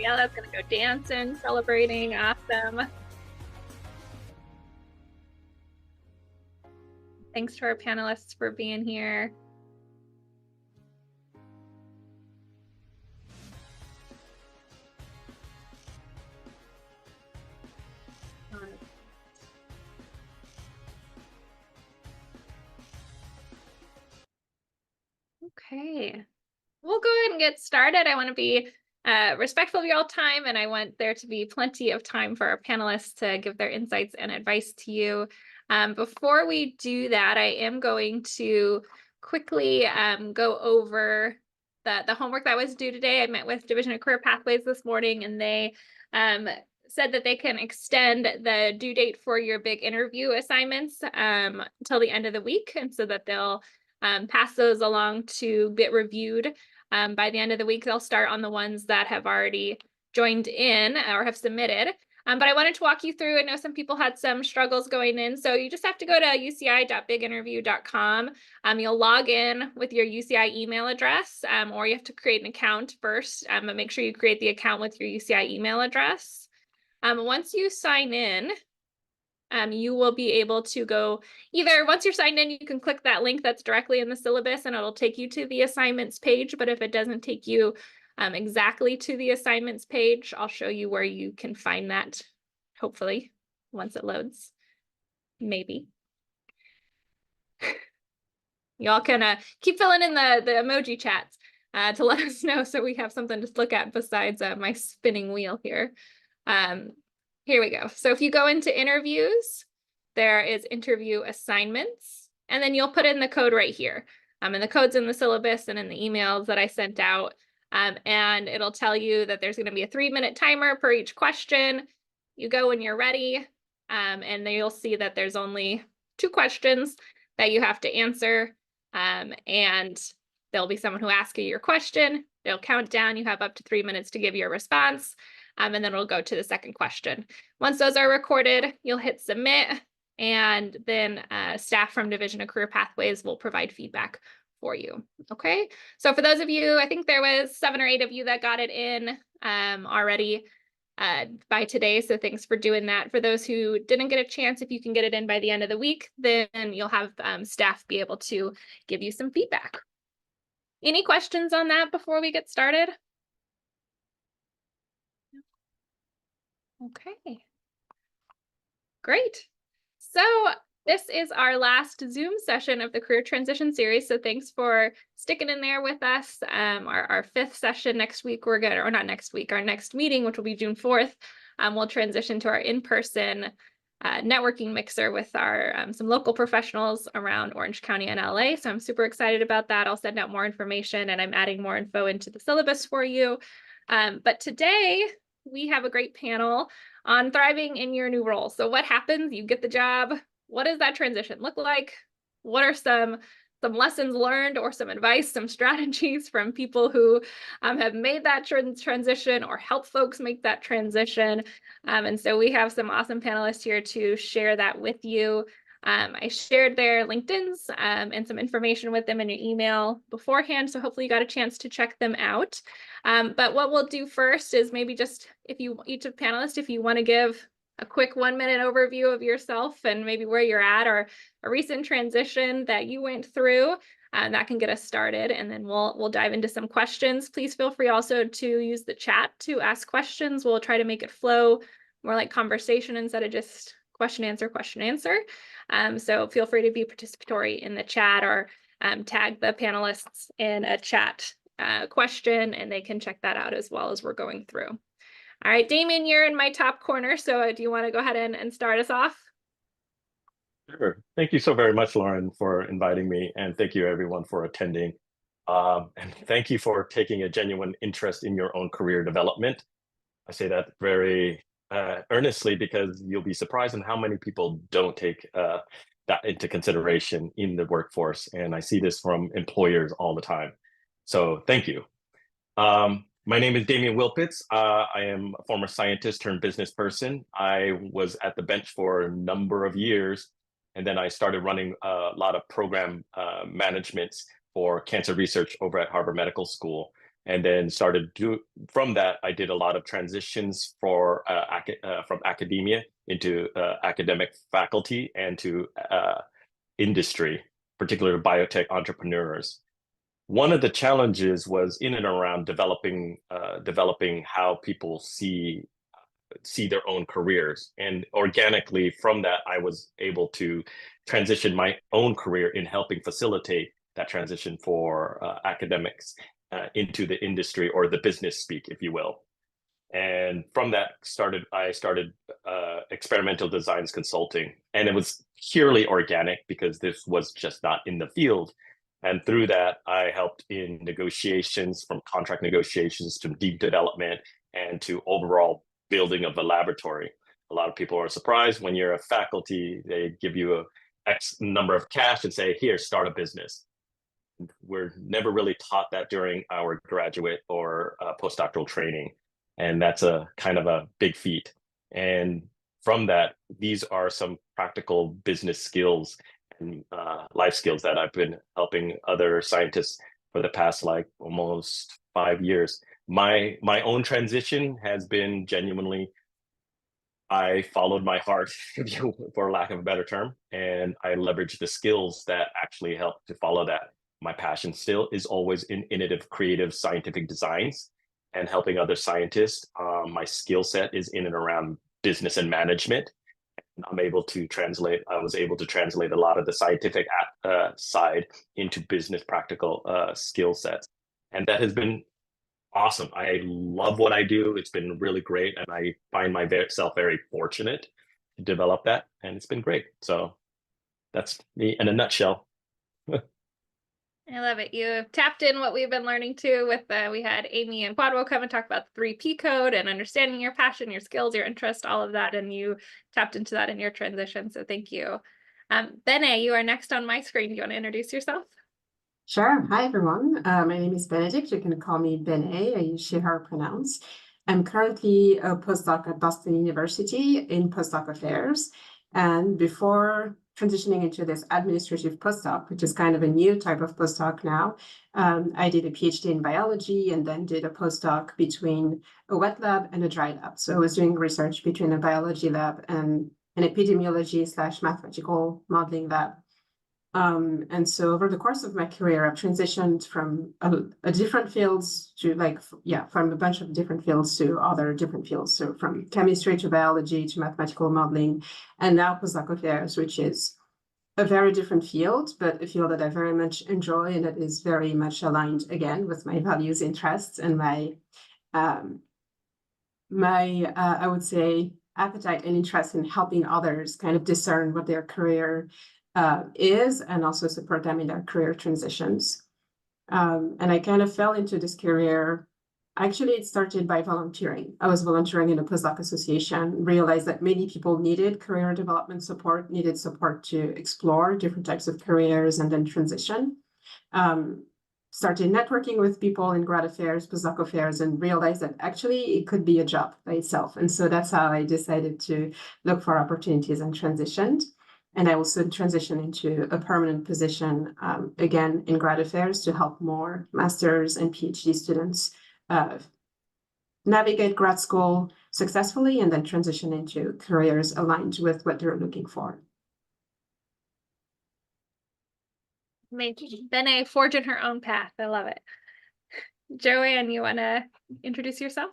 Gabriella's gonna go dancing, celebrating. Awesome. Thanks to our panelists for being here. Okay, we'll go ahead and get started. I want to be respectful of y'all time, and I want there to be plenty of time for our panelists to give their insights and advice to you. Before we do that, I am going to quickly go over the homework that was due today. I met with Division of Career Pathways this morning, and they said that they can extend the due date for your big interview assignments until the end of the week, and so that they'll pass those along to get reviewed. By the end of the week, they'll start on the ones that have already joined in or have submitted. But I wanted to walk you through. I know some people had some struggles going in. So you just have to go to uci.biginterview.com. You'll log in with your UCI email address, or you have to create an account first. But make sure you create the account with your UCI email address. Once you sign in, you will be able to go either once you're signed in, you can click that link that's directly in the syllabus and it'll take you to the assignments page. But if it doesn't take you exactly to the assignments page, I'll show you where you can find that, hopefully, once it loads. Maybe. Y'all can keep filling in the emoji chats to let us know so we have something to look at besides my spinning wheel here. Here we go. So if you go into interviews, there is interview assignments, and then you'll put in the code right here. And the code's in the syllabus and in the emails that I sent out. And it'll tell you that there's going to be a 3-minute timer per each question. You go when you're ready, and then you'll see that there's only 2 questions that you have to answer. And there'll be someone who asks you your question. They'll count down. You have up to 3 minutes to give your response. And then it'll go to the second question. Once those are recorded, you'll hit submit, and then staff from Division of Career Pathways will provide feedback for you. Okay, so for those of you, I think there was 7 or 8 of you that got it in already by today, so thanks for doing that. For those who didn't get a chance, if you can get it in by the end of the week, then you'll have staff be able to give you some feedback. Any questions on that before we get started? Okay, great. So this is our last Zoom session of the Career Transition Series. So thanks for sticking in there with us. Our 5th session next week, we're going to, or not next week, our next meeting, which will be June 4th, we'll transition to our in-person networking mixer with our some local professionals around Orange County and LA. So I'm super excited about that. I'll send out more information, and I'm adding more info into the syllabus for you. But today, we have a great panel on thriving in your new role. So what happens? You get the job. What does that transition look like? What are some lessons learned or some advice, some strategies from people who have made that transition or help folks make that transition? And so we have some awesome panelists here to share that with you. I shared their LinkedIns and some information with them in your email beforehand, so hopefully you got a chance to check them out. But what we'll do first is maybe just each of panelists, if you want to give a quick 1-minute overview of yourself and maybe where you're at or a recent transition that you went through, that can get us started, and then we'll dive into some questions. Please feel free also to use the chat to ask questions. We'll try to make it flow more like conversation instead of just question, answer, question, answer. So feel free to be participatory in the chat or tag the panelists in a chat question, and they can check that out as well as we're going through. All right, Damien, you're in my top corner, so do you want to go ahead and start us off? Sure. Thank you so very much, Lauren, for inviting me, and thank you everyone for attending. And thank you for taking a genuine interest in your own career development. I say that very earnestly because you'll be surprised in how many people don't take that into consideration in the workforce. And I see this from employers all the time. So thank you. My name is Damien Wilpitz. I am a former scientist turned business person. I was at the bench for a number of years, and then I started running a lot of program management for cancer research over at Harvard Medical School. And then from that, I did a lot of transitions from academia into academic faculty and to industry, particularly biotech entrepreneurs. One of the challenges was in and around developing how people see their own careers. And organically from that, I was able to transition my own career in helping facilitate that transition for academics into the industry or the business speak, if you will. And from that I started experimental designs consulting. And it was purely organic because this was just not in the field. And through that, I helped in negotiations, from contract negotiations to deep development and to overall building of the laboratory. A lot of people are surprised when you're a faculty, they give you a X number of cash and say, here, start a business. We're never really taught that during our graduate or postdoctoral training. And that's a kind of a big feat. And from that, these are some practical business skills and life skills that I've been helping other scientists for the past like almost 5 years. My own transition has been genuinely, I followed my heart, for lack of a better term, and I leveraged the skills that actually help to follow that. My passion still is always in innovative, creative, scientific designs and helping other scientists. My skill set is in and around business and management. I was able to translate a lot of the scientific side into business practical skill sets. And that has been awesome. I love what I do. It's been really great. And I find myself very fortunate to develop that. And it's been great. So that's me in a nutshell. I love it. You tapped in what we've been learning too with we had Amy and Quadwo come and talk about the 3P code and understanding your passion, your skills, your interest, all of that. And you tapped into that in your transition. So thank you. Béné, you are next on my screen. Do you want to introduce yourself? Sure. Hi, everyone. My name is Benedict. You can call me Béné. I use she, her pronouns. I'm currently a postdoc at Boston University in postdoc affairs. And before transitioning into this administrative postdoc, which is kind of a new type of postdoc now, I did a PhD in biology and then did a postdoc between a wet lab and a dry lab. So I was doing research between a biology lab and an epidemiology/mathematical modeling lab. And so over the course of my career, I've transitioned from a different fields to from a bunch of different fields to other different fields. So from chemistry to biology to mathematical modeling, and now postdoc affairs, which is a very different field, but a field that I very much enjoy and that is very much aligned again with my values, interests, and my I would say appetite and interest in helping others kind of discern what their career is, and also support them in their career transitions. And I kind of fell into this career. Actually, it started by volunteering. I was volunteering in a postdoc association, realized that many people needed career development support, needed support to explore different types of careers and then transition. Started networking with people in grad affairs, postdoc affairs, and realized that actually it could be a job by itself. And so that's how I decided to look for opportunities and transitioned. And I also transitioned into a permanent position, again, in grad affairs to help more master's and PhD students navigate grad school successfully and then transition into careers aligned with what they're looking for. Béné forging her own path. I love it. Joanne, you want to introduce yourself?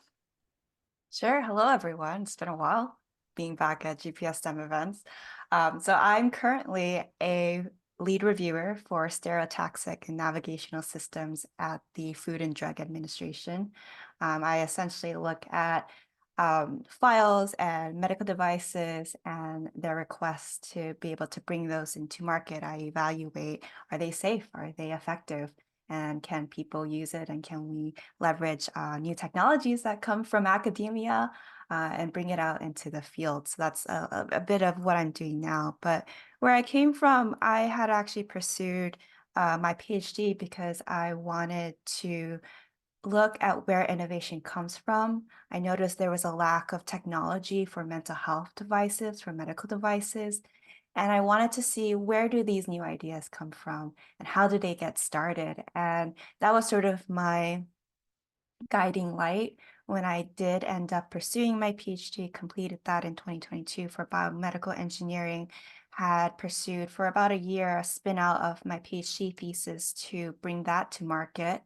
Sure. Hello, everyone. It's been a while being back at GPS STEM events. So I'm currently a lead reviewer for stereotaxic and navigational systems at the Food and Drug Administration. I essentially look at files and medical devices and their requests to be able to bring those into market. I evaluate, are they safe? Are they effective? And can people use it? And can we leverage new technologies that come from academia and bring it out into the field? So that's a bit of what I'm doing now. But where I came from, I had actually pursued my PhD because I wanted to look at where innovation comes from. I noticed there was a lack of technology for mental health devices, for medical devices. And I wanted to see, where do these new ideas come from and how do they get started? And that was sort of my guiding light when I did end up pursuing my PhD, completed that in 2022 for biomedical engineering, had pursued for about a year a spin out of my PhD thesis to bring that to market,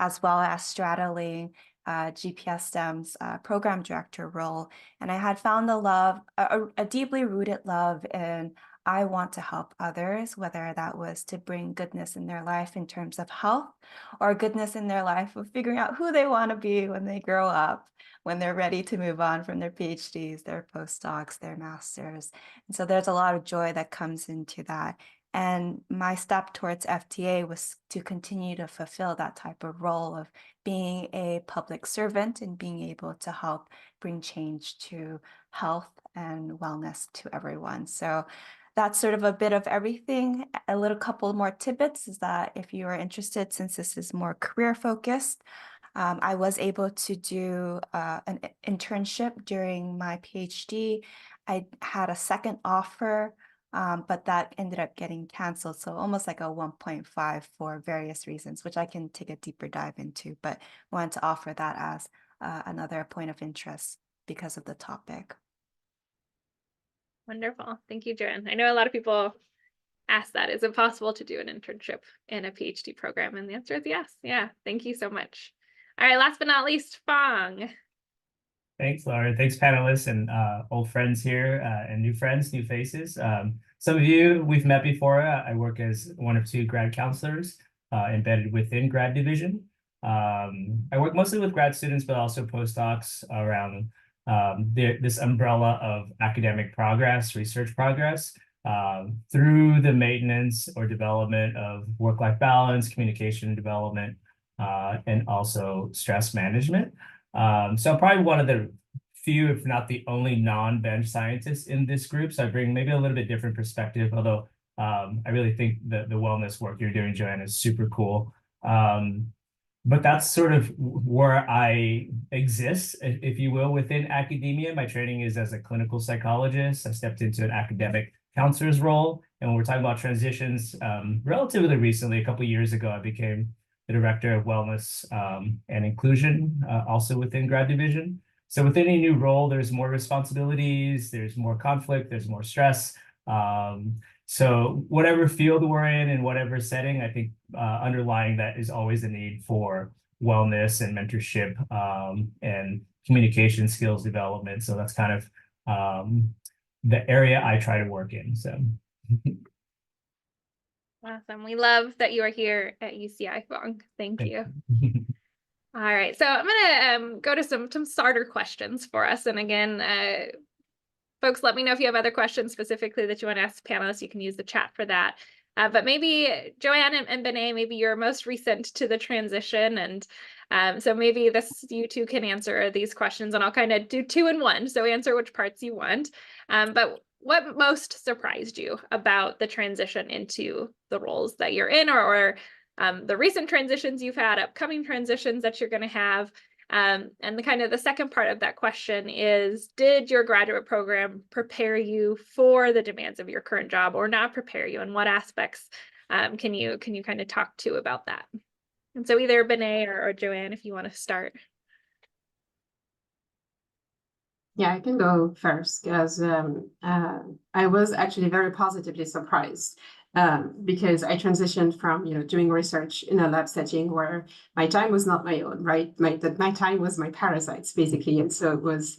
as well as straddling GPS STEM's program director role. And I had found a deeply rooted love in I want to help others, whether that was to bring goodness in their life in terms of health, or goodness in their life of figuring out who they want to be when they grow up, when they're ready to move on from their PhDs, their postdocs, their masters. And so there's a lot of joy that comes into that. And my step towards FDA was to continue to fulfill that type of role of being a public servant and being able to help bring change to health and wellness to everyone. So that's sort of a bit of everything. A little couple more tidbits is that if you are interested, since this is more career focused, I was able to do an internship during my PhD. I had a second offer, but that ended up getting canceled. So almost like a 1.5 for various reasons, which I can take a deeper dive into, but wanted to offer that as another point of interest because of the topic. Wonderful. Thank you, Joanne. I know a lot of people ask that. Is it possible to do an internship in a PhD program? And the answer is yes. Yeah. Thank you so much. All right. Last but not least, Phong. Thanks, Lauren. Thanks, panelists and old friends here and new friends, new faces. Some of you we've met before. I work as one of two grad counselors embedded within grad division. I work mostly with grad students, but also postdocs around this umbrella of academic progress, research progress, through the maintenance or development of work-life balance, communication development, and also stress management. So I'm probably one of the few, if not the only non-bench scientist in this group. So I bring maybe a little bit different perspective, although I really think that the wellness work you're doing, Joanne, is super cool. But that's sort of where I exist, if you will, within academia. My training is as a clinical psychologist. I stepped into an academic counselor's role. And when we're talking about transitions, relatively recently, a couple of years ago, I became the director of wellness and inclusion, also within grad division. So with any new role, there's more responsibilities, there's more conflict, there's more stress. So whatever field we're in and whatever setting, I think underlying that is always the need for wellness and mentorship and communication skills development. So that's kind of the area I try to work in. So. Awesome. We love that you are here at UCI, Phong. Thank you. All right. So I'm going to go to some starter questions for us. And again, folks, let me know if you have other questions specifically that you want to ask the panelists. You can use the chat for that. But maybe Joanne and Béné, maybe you're most recent to the transition. And so maybe you two can answer these questions, and I'll kind of do two in one. So answer which parts you want. But what most surprised you about the transition into the roles that you're in, or the recent transitions you've had, upcoming transitions that you're going to have? And the second part of that question is, did your graduate program prepare you for the demands of your current job, or not prepare you? And what aspects can you kind of talk to about that? And so either Béné or Joanne, if you want to start. Yeah, I can go first, because I was actually very positively surprised because I transitioned from doing research in a lab setting where my time was not my own, right? My time was my parasites, basically. And so it was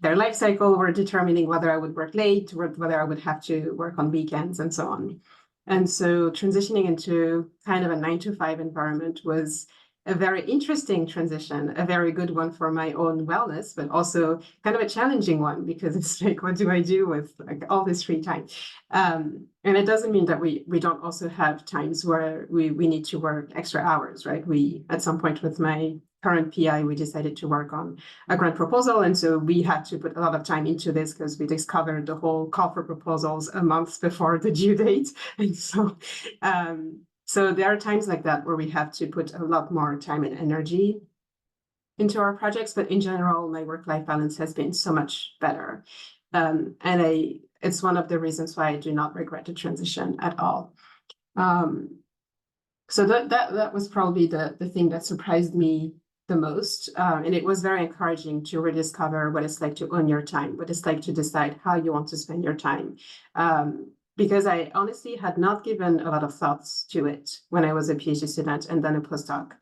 their life cycle were determining whether I would work late, or whether I would have to work on weekends, and so on. And so transitioning into kind of a 9-to-5 environment was a very interesting transition, a very good one for my own wellness, but also kind of a challenging one, because it's like, what do I do with all this free time? And it doesn't mean that we don't also have times where we need to work extra hours, right? At some point with my current PI, we decided to work on a grant proposal. And so we had to put a lot of time into this because we discovered the whole call for proposals a month before the due date. And so, so there are times like that where we have to put a lot more time and energy into our projects. But in general, my work-life balance has been so much better. And it's one of the reasons why I do not regret the transition at all. So that was probably the thing that surprised me the most. And it was very encouraging to rediscover what it's like to own your time, what it's like to decide how you want to spend your time. Because I honestly had not given a lot of thoughts to it when I was a PhD student and then a postdoc.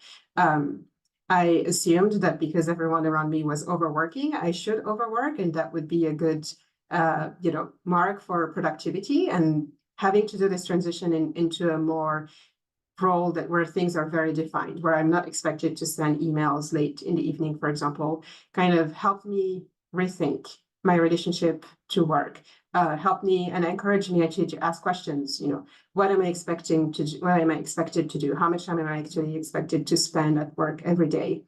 I assumed that because everyone around me was overworking, I should overwork, and that would be a good, mark for productivity. And having to do this transition into a more role where things are very defined, where I'm not expected to send emails late in the evening, for example, kind of helped me rethink my relationship to work. Helped me and encouraged me actually to ask questions. What am I expecting to do? What am I expected to do? How much time am I actually expected to spend at work every day?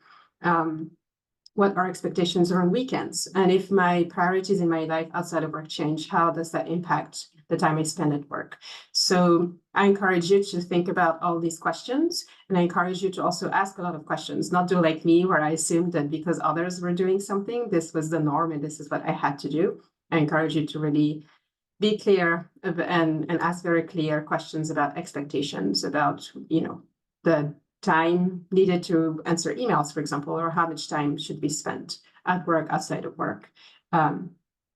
What are expectations around weekends? And if my priorities in my life outside of work change, how does that impact the time I spend at work? So I encourage you to think about all these questions, and I encourage you to also ask a lot of questions, not do like me, where I assumed that because others were doing something, this was the norm and this is what I had to do. I encourage you to really be clear and ask very clear questions about expectations, about, the time needed to answer emails, for example, or how much time should be spent at work, outside of work,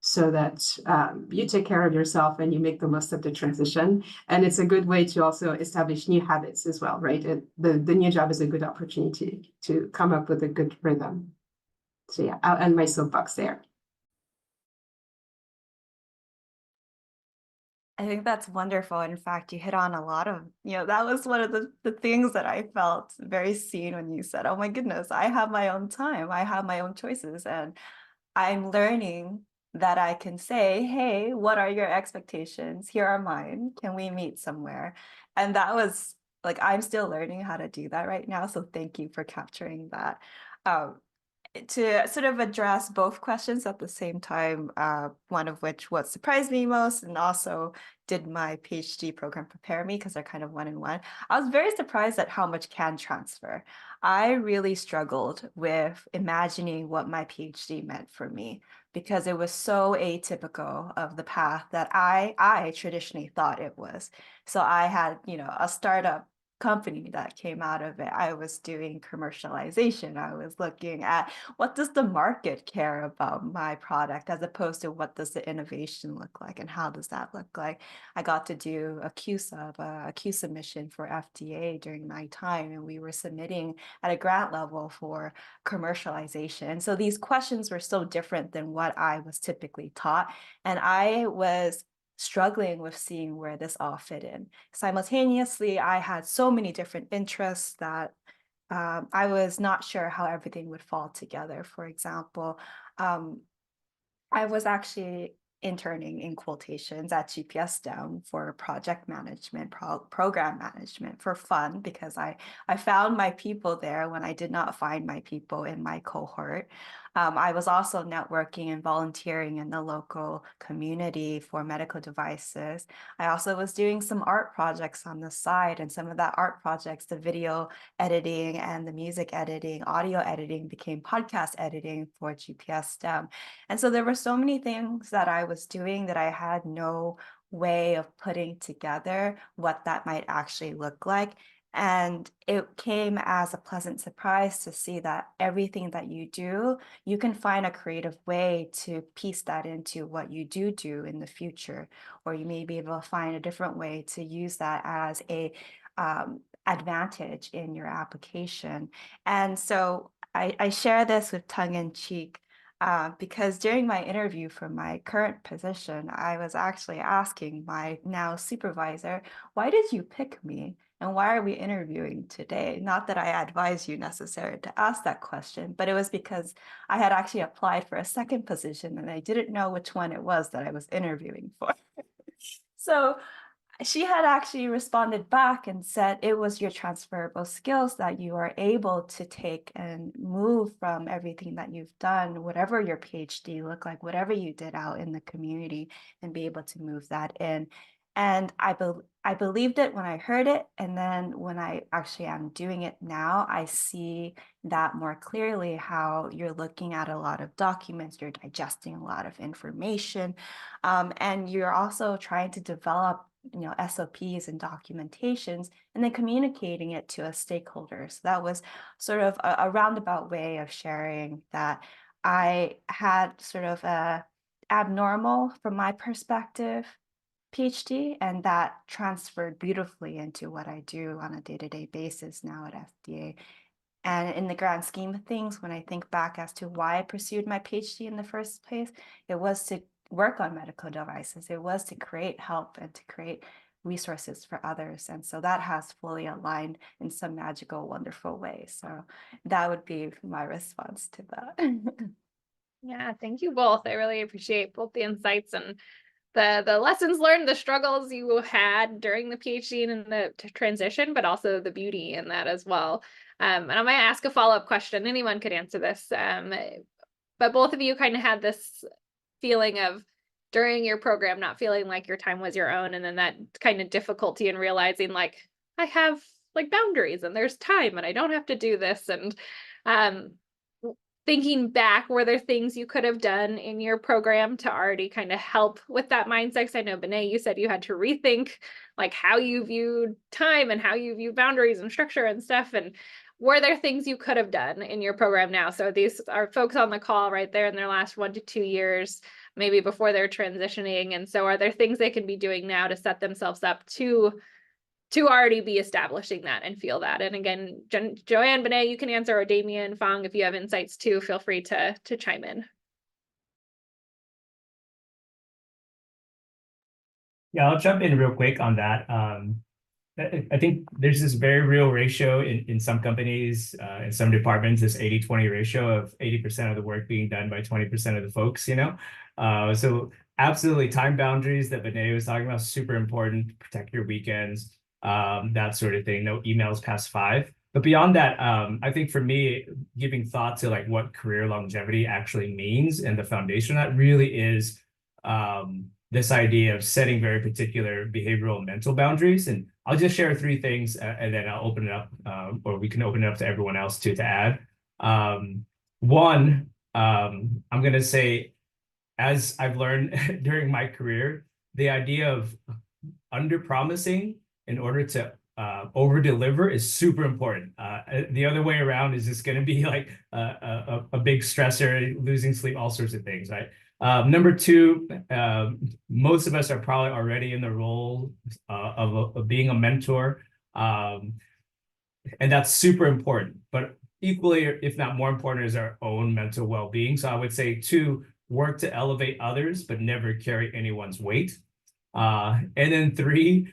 so that you take care of yourself and you make the most of the transition. And it's a good way to also establish new habits as well, right? The new job is a good opportunity to come up with a good rhythm. So yeah, I'll end my soapbox there. I think that's wonderful. In fact, you hit on a lot of, that was one of the things that I felt very seen when you said, oh my goodness, I have my own time. I have my own choices. And I'm learning that I can say, hey, what are your expectations? Here are mine. Can we meet somewhere? And that was like, I'm still learning how to do that right now. So thank you for capturing that. To sort of address both questions at the same time, one of which what surprised me most, and also did my PhD program prepare me, because they're kind of one in one. I was very surprised at how much can transfer. I really struggled with imagining what my PhD meant for me, because it was so atypical of the path that I traditionally thought it was. So I had, a startup company that came out of it. I was doing commercialization. I was looking at what does the market care about my product, as opposed to what does the innovation look like and how does that look like. I got to do a Q submission for FDA during my time, and we were submitting at a grant level for commercialization. So these questions were so different than what I was typically taught, and I was struggling with seeing where this all fit in. Simultaneously, I had so many different interests that I was not sure how everything would fall together. For example, I was actually interning in quotations at GPS STEM for project management, program management, for fun, because I found my people there when I did not find my people in my cohort. I was also networking and volunteering in the local community for medical devices. I also was doing some art projects on the side, and some of that art projects, the video editing and the music editing, audio editing, became podcast editing for GPS STEM. And so there were so many things that I was doing that I had no way of putting together what that might actually look like. And it came as a pleasant surprise to see that everything that you do, you can find a creative way to piece that into what you do in the future, or you may be able to find a different way to use that as a advantage in your application. And so I share this with tongue in cheek, because during my interview for my current position, I was actually asking my now supervisor, why did you pick me? And why are we interviewing today? Not that I advise you necessarily to ask that question, but it was because I had actually applied for a second position and I didn't know which one it was that I was interviewing for. So she had actually responded back and said it was your transferable skills that you are able to take and move from everything that you've done, whatever your PhD looked like, whatever you did out in the community, and be able to move that in. And I believed it when I heard it. And then when I actually am doing it now, I see that more clearly, how you're looking at a lot of documents, you're digesting a lot of information, and you're also trying to develop SOPs and documentations, and then communicating it to a stakeholder. So that was sort of a roundabout way of sharing that I had sort of a abnormal, from my perspective, PhD, and that transferred beautifully into what I do on a day-to-day basis now at FDA. And in the grand scheme of things, when I think back as to why I pursued my PhD in the first place, it was to work on medical devices. It was to create help and to create resources for others. And so that has fully aligned in some magical, wonderful way. So that would be my response to that. Yeah, thank you both. I really appreciate both the insights and the lessons learned, the struggles you had during the PhD and the transition, but also the beauty in that as well. And I might ask a follow-up question. Anyone could answer this. But both of you kind of had this feeling of during your program not feeling like your time was your own, and then that kind of difficulty in realizing like I have like boundaries and there's time and I don't have to do this. And thinking back, were there things you could have done in your program to already kind of help with that mindset? Because I know, Béné, you said you had to rethink like how you viewed time and how you view boundaries and structure and stuff. And were there things you could have done in your program now? So these are folks on the call right there in their last 1 to 2 years, maybe before they're transitioning. And so are there things they can be doing now to set themselves up to already be establishing that and feel that? And again, Joanne, Béné, you can answer, or Damien, Phong, if you have insights too, feel free to chime in. Yeah, I'll jump in real quick on that. I think there's this very real ratio in some companies, in some departments, this 80-20 ratio of 80% of the work being done by 20% of the folks, So absolutely time boundaries that Béné was talking about, super important. Protect your weekends, that sort of thing. No emails past 5. But beyond that, I think for me, giving thought to like what career longevity actually means and the foundation of that really is this idea of setting very particular behavioral and mental boundaries. And I'll just share 3 things and then I'll open it up, or we can open it up to everyone else to add. One, I'm going to say, as I've learned during my career, the idea of under-promising in order to over-deliver is super important. The other way around is just going to be like a big stressor, losing sleep, all sorts of things, right? Number 2, most of us are probably already in the role of being a mentor, and that's super important. But equally, if not more important, is our own mental well-being. So I would say 2, work to elevate others, but never carry anyone's weight. And then 3,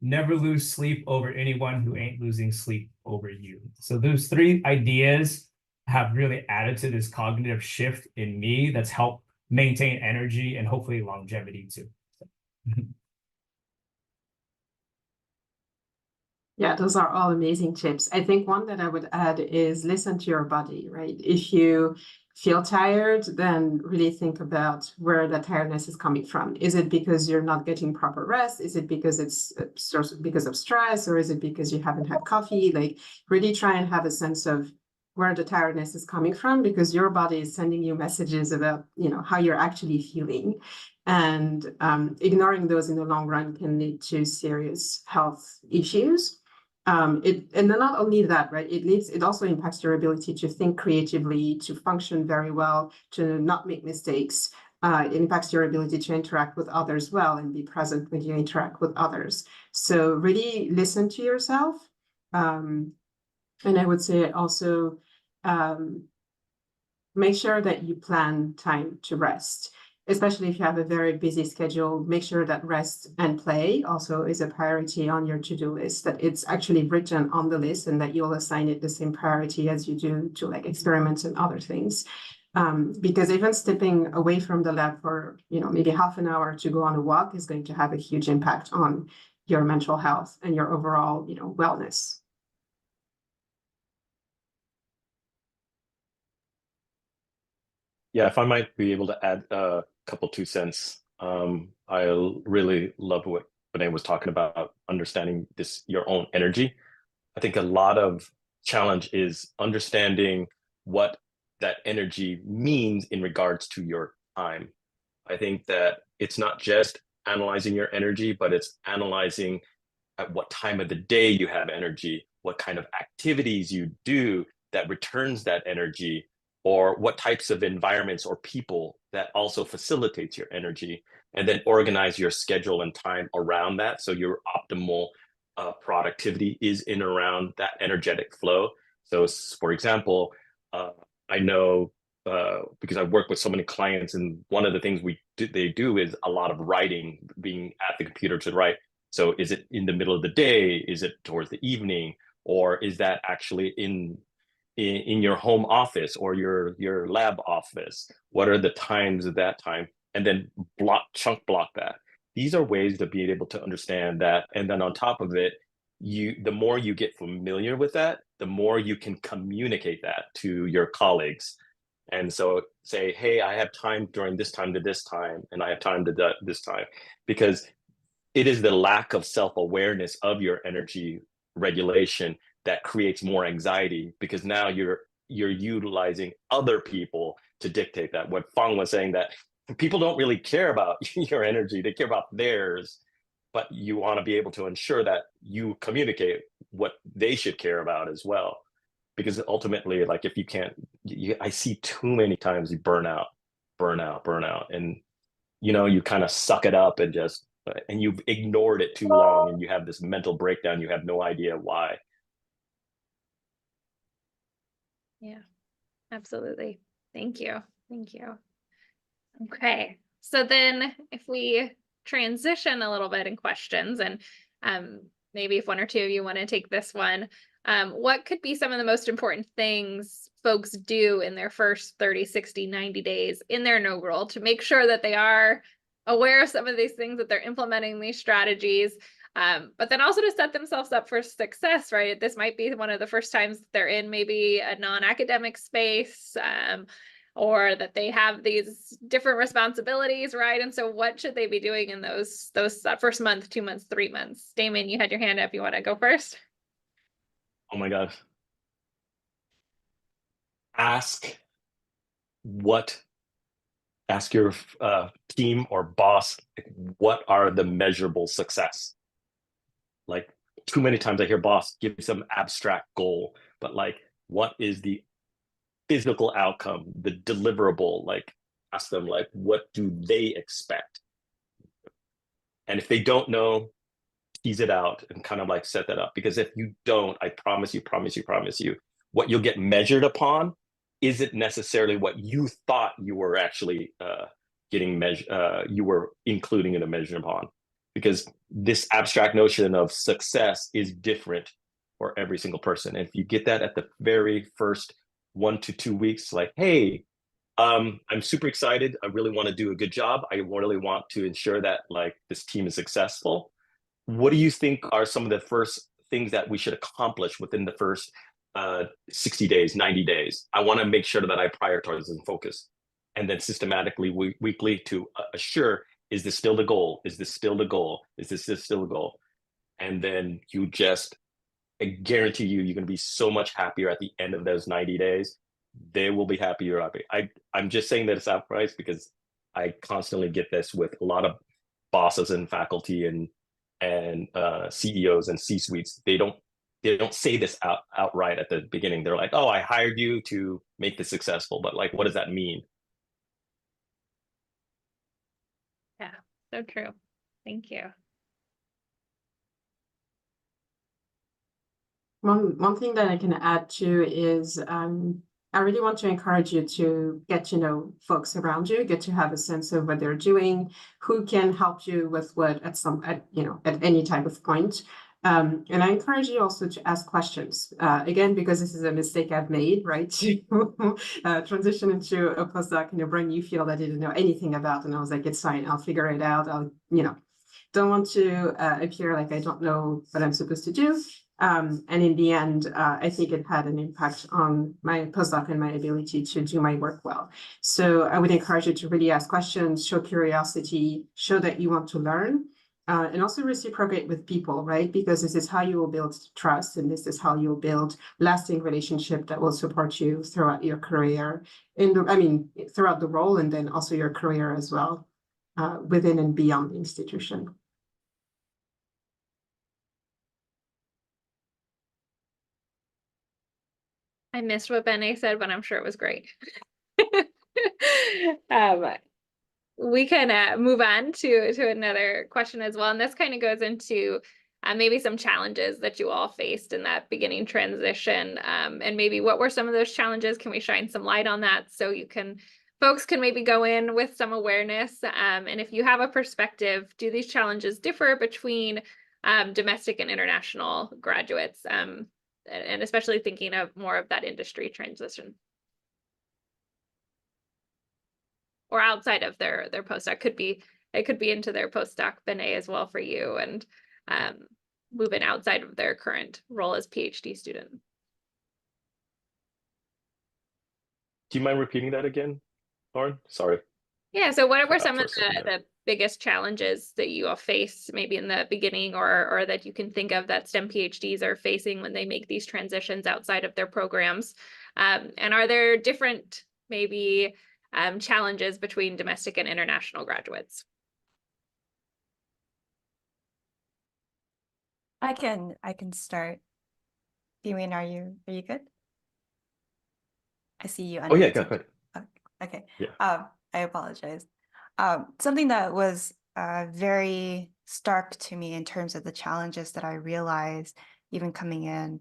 never lose sleep over anyone who ain't losing sleep over you. So those 3 ideas have really added to this cognitive shift in me that's helped maintain energy and hopefully longevity too. Yeah, those are all amazing tips. I think one that I would add is listen to your body, right? If you feel tired, then really think about where the tiredness is coming from. Is it because you're not getting proper rest? Is it because it's because of stress, or is it because you haven't had coffee? Like really try and have a sense of where the tiredness is coming from, because your body is sending you messages about, how you're actually feeling. And ignoring those in the long run can lead to serious health issues. And then not only that, right? It also impacts your ability to think creatively, to function very well, to not make mistakes. It impacts your ability to interact with others well and be present when you interact with others. So really listen to yourself. And I would say also make sure that you plan time to rest, especially if you have a very busy schedule. Make sure that rest and play also is a priority on your to-do list, that it's actually written on the list and that you'll assign it the same priority as you do to like experiments and other things. Because even stepping away from the lab for, maybe half an hour to go on a walk is going to have a huge impact on your mental health and your overall, wellness. Yeah, if I might be able to add a couple 2 cents. I really love what Béné was talking about, understanding your own energy. I think a lot of challenge is understanding what that energy means in regards to your time. I think that it's not just analyzing your energy, but it's analyzing at what time of the day you have energy, what kind of activities you do that returns that energy, or what types of environments or people that also facilitates your energy, and then organize your schedule and time around that so your optimal productivity is in around that energetic flow. So for example, I know because I work with so many clients, and one of the things they do is a lot of writing, being at the computer to write. So is it in the middle of the day? Is it towards the evening? Or is that actually in your home office or your lab office? What are the times of that time? And then chunk block that. These are ways to be able to understand that. And then on top of it, the more you get familiar with that, the more you can communicate that to your colleagues. And so say, hey, I have time during this time to this time, and I have time to this time, because it is the lack of self-awareness of your energy regulation that creates more anxiety, because now you're utilizing other people to dictate that. What Phong was saying, that people don't really care about your energy, they care about theirs, but you want to be able to ensure that you communicate what they should care about as well. Because ultimately, like if you can't, I see too many times you burn out, and you kind of suck it up and just, and you've ignored it too long, and you have this mental breakdown, you have no idea why. Yeah, absolutely. Thank you. Okay, so then if we transition a little bit in questions, and maybe if one or two of you want to take this one, what could be some of the most important things folks do in their first 30, 60, 90 days in their no role to make sure that they are aware of some of these things, that they're implementing these strategies, but then also to set themselves up for success, right? This might be one of the first times they're in maybe a non-academic space, or that they have these different responsibilities, right? And so what should they be doing in those first month, 2 months, 3 months? Damien, you had your hand up. You want to go first? Oh my God. Ask your team or boss, what are the measurable success? Like, too many times I hear boss give some abstract goal, but like, what is the physical outcome, the deliverable? Like, ask them, like, what do they expect? And if they don't know, tease it out and kind of like set that up. Because if you don't, I promise you, what you'll get measured upon isn't necessarily what you thought you were actually you were including in a measure upon. Because this abstract notion of success is different for every single person. And if you get that at the very first 1 to 2 weeks, like, hey, I'm super excited, I really want to do a good job, I really want to ensure that like this team is successful. What do you think are some of the first things that we should accomplish within the first 60 days, 90 days? I want to make sure that I prioritize and focus. And then systematically, weekly, to assure, is this still the goal? Is this still the goal? Is this still the goal? And then I guarantee you're going to be so much happier at the end of those 90 days. They will be happy you're happy. I'm just saying that it's outpriced because I constantly get this with a lot of bosses and faculty and CEOs and C-suites. They don't say this outright at the beginning. They're like, oh, I hired you to make this successful, but like, what does that mean? Yeah, so true. Thank you. One thing that I can add to is I really want to encourage you to get to know folks around you, get to have a sense of what they're doing, who can help you with what at any type of point. And I encourage you also to ask questions. Again, because this is a mistake I've made, right? To transition into a postdoc in a brand new field I didn't know anything about. And I was like, it's fine, I'll figure it out. Don't want to appear like I don't know what I'm supposed to do. And in the end, I think it had an impact on my postdoc and my ability to do my work well. So I would encourage you to really ask questions, show curiosity, show that you want to learn, and also reciprocate with people, right? Because this is how you will build trust, and this is how you'll build lasting relationship that will support you throughout your career, throughout the role, and then also your career as well. within and beyond the institution. I missed what Béné said, but I'm sure it was great. We can move on to another question as well. And this kind of goes into maybe some challenges that you all faced in that beginning transition. And maybe what were some of those challenges? Can we shine some light on that so folks can maybe go in with some awareness? And if you have a perspective, do these challenges differ between domestic and international graduates? And especially thinking of more of that industry transition. Or outside of their postdoc, it could be into their postdoc, Béné, as well for you, and moving outside of their current role as PhD student. Do you mind repeating that again, Lauren? Sorry. Yeah, so what were Cut out some for of a second there. the biggest challenges that you all face maybe in the beginning or that you can think of that STEM PhDs are facing when they make these transitions outside of their programs? And are there different maybe challenges between domestic and international graduates? I can start. Damien, are you good? I see you. Oh yeah, go ahead. Okay. Yeah. I apologize. Something that was very stark to me in terms of the challenges that I realized even coming in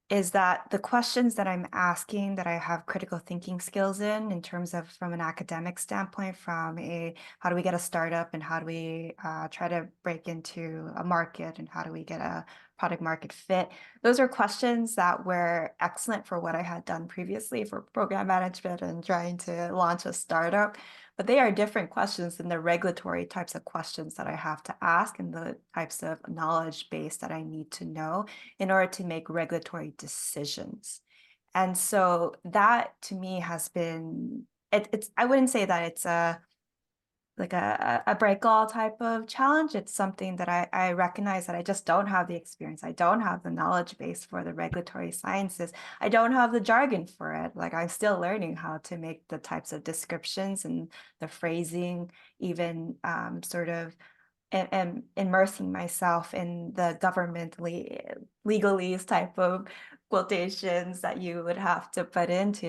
is that the questions that I'm asking that I have critical thinking skills in terms of from an academic standpoint, from how do we get a startup and how do we try to break into a market and how do we get a product market fit? Those are questions that were excellent for what I had done previously for program management and trying to launch a startup. But they are different questions than the regulatory types of questions that I have to ask and the types of knowledge base that I need to know in order to make regulatory decisions. And so that to me has been, I wouldn't say that it's a break all type of challenge. It's something that I recognize that I just don't have the experience. I don't have the knowledge base for the regulatory sciences. I don't have the jargon for it. Like I'm still learning how to make the types of descriptions and the phrasing, even sort of and immersing myself in the government legalese type of quotations that you would have to put into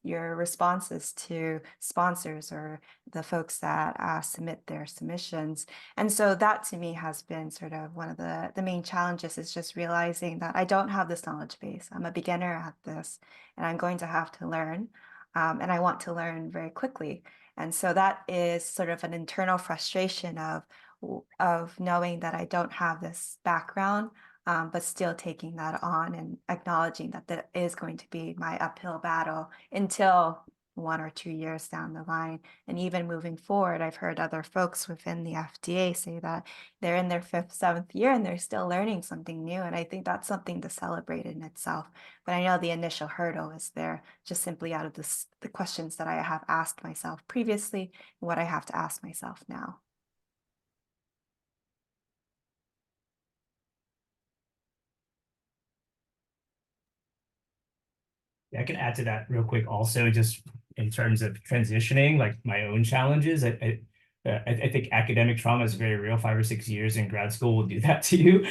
your responses to sponsors or the folks that submit their submissions. And so that to me has been sort of one of the main challenges, is just realizing that I don't have this knowledge base. I'm a beginner at this and I'm going to have to learn, and I want to learn very quickly. And so that is sort of an internal frustration of knowing that I don't have this background, but still taking that on and acknowledging that that is going to be my uphill battle until 1 or 2 years down the line. And even moving forward, I've heard other folks within the FDA say that they're in their 5th, 7th year and they're still learning something new. And I think that's something to celebrate in itself. But I know the initial hurdle is there just simply out of the questions that I have asked myself previously and what I have to ask myself now. I can add to that real quick also, just in terms of transitioning, like my own challenges. I think academic trauma is very real. 5 or 6 years in grad school will do that to you.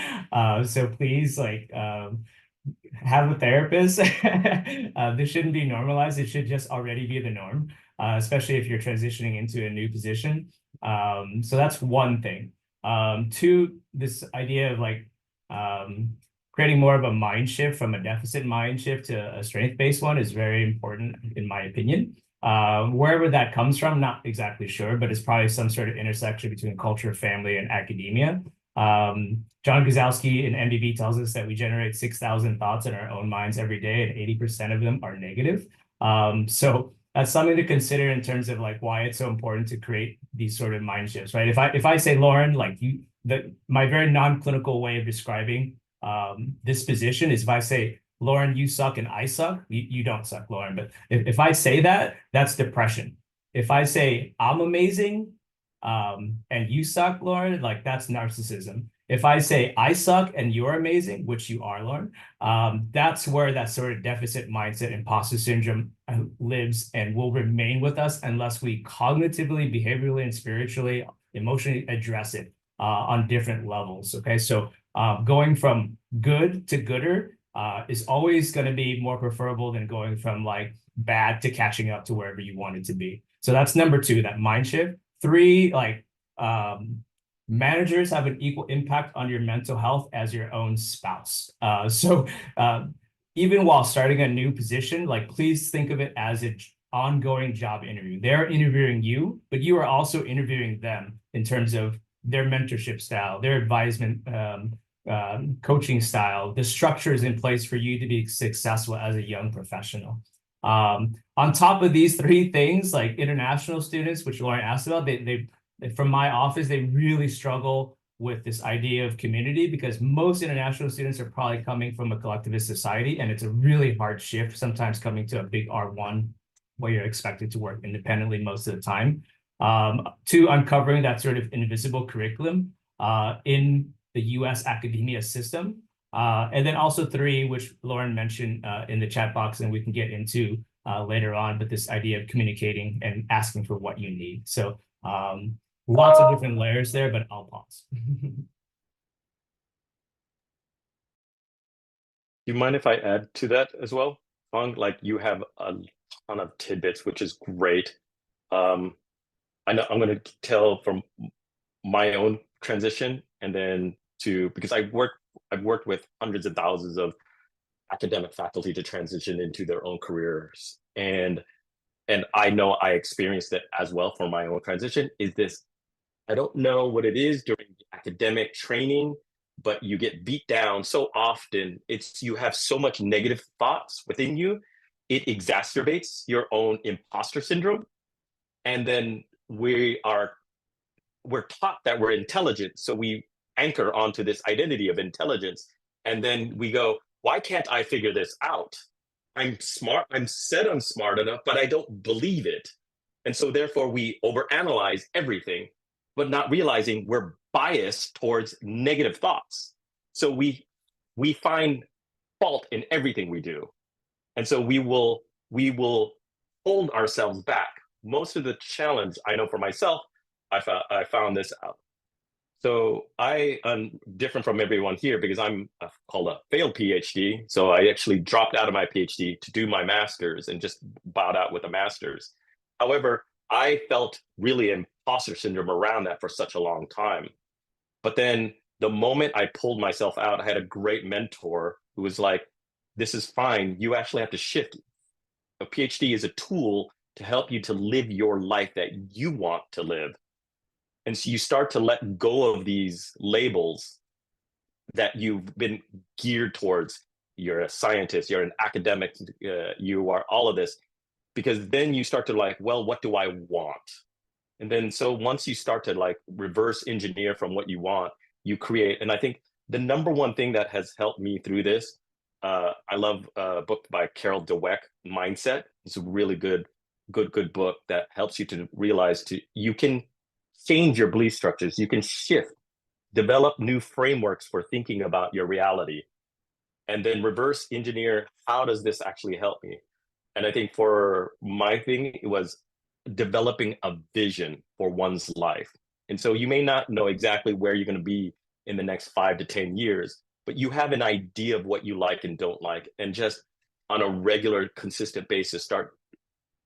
So please, have a therapist. This shouldn't be normalized. It should just already be the norm, especially if you're transitioning into a new position. So that's one thing. 2, this idea of creating more of a mind shift from a deficit mind shift to a strength-based one is very important, in my opinion. Wherever that comes from, not exactly sure, but it's probably some sort of intersection between culture, family, and academia. John Guzowski in MDB tells us that we generate 6,000 thoughts in our own minds every day, and 80% of them are negative. So that's something to consider in terms of why it's so important to create these sort of mind shifts, right? If I say, Lauren, my very non-clinical way of describing this position is if I say, Lauren, you suck and I suck, you don't suck, Lauren. But if I say that, that's depression. If I say I'm amazing and you suck, Lauren, that's narcissism. if I say I suck and you're amazing, which you are, Lauren, that's where that sort of deficit mindset, imposter syndrome lives and will remain with us unless we cognitively, behaviorally, and spiritually, emotionally address it on different levels. Okay, so going from good to gooder is always going to be more preferable than going from like bad to catching up to wherever you want it to be. So that's number 2, that mind shift. 3, like managers have an equal impact on your mental health as your own spouse. Even while starting a new position, like please think of it as an ongoing job interview. They're interviewing you, but you are also interviewing them in terms of their mentorship style, their advisement, coaching style, the structures in place for you to be successful as a young professional. On top of these 3 things, like international students, which Lauren asked about, they from my office, they really struggle with this idea of community because most international students are probably coming from a collectivist society, and it's a really hard shift sometimes coming to a big R1 where you're expected to work independently most of the time. 2, uncovering that sort of invisible curriculum in the US academia system. And then also 3, which Lauren mentioned in the chat box, and we can get into later on, but this idea of communicating and asking for what you need. So lots of different layers there, but I'll pause. Do you mind if I add to that as well, Phong? Like you have a ton of tidbits, which is great. I know I'm going to tell from my own transition, and then because I've worked with hundreds of thousands of academic faculty to transition into their own careers, and I know I experienced it as well for my own transition. Is this, I don't know what it is during the academic training, but you get beat down so often. You have so much negative thoughts within you, it exacerbates your own imposter syndrome. And then we're taught that we're intelligent, so we anchor onto this identity of intelligence, and then we go, why can't I figure this out? I'm smart. I'm smart enough, but I don't believe it. And so therefore we overanalyze everything, but not realizing we're biased towards negative thoughts. So we find fault in everything we do. And so we will hold ourselves back. Most of the challenge, I know for myself, I found this out. So I am different from everyone here because I'm called a failed PhD. So I actually dropped out of my PhD to do my master's and just bowed out with a master's. However, I felt really imposter syndrome around that for such a long time. But then the moment I pulled myself out, I had a great mentor who was like, this is fine. You actually have to shift. A PhD is a tool to help you to live your life that you want to live. And so you start to let go of these labels that you've been geared towards. You're a scientist, you're an academic, you are all of this, because then you start to like, well, what do I want? And then so once you start to like reverse engineer from what you want, you create. And I think the number one thing that has helped me through this, I love a book by Carol Dweck, Mindset. It's a really good book that helps you to realize you can change your belief structures, you can shift, develop new frameworks for thinking about your reality, and then reverse engineer, how does this actually help me? And I think for my thing, it was developing a vision for one's life. And so you may not know exactly where you're going to be in the next 5 to 10 years, but you have an idea of what you like and don't like, and just on a regular, consistent basis, start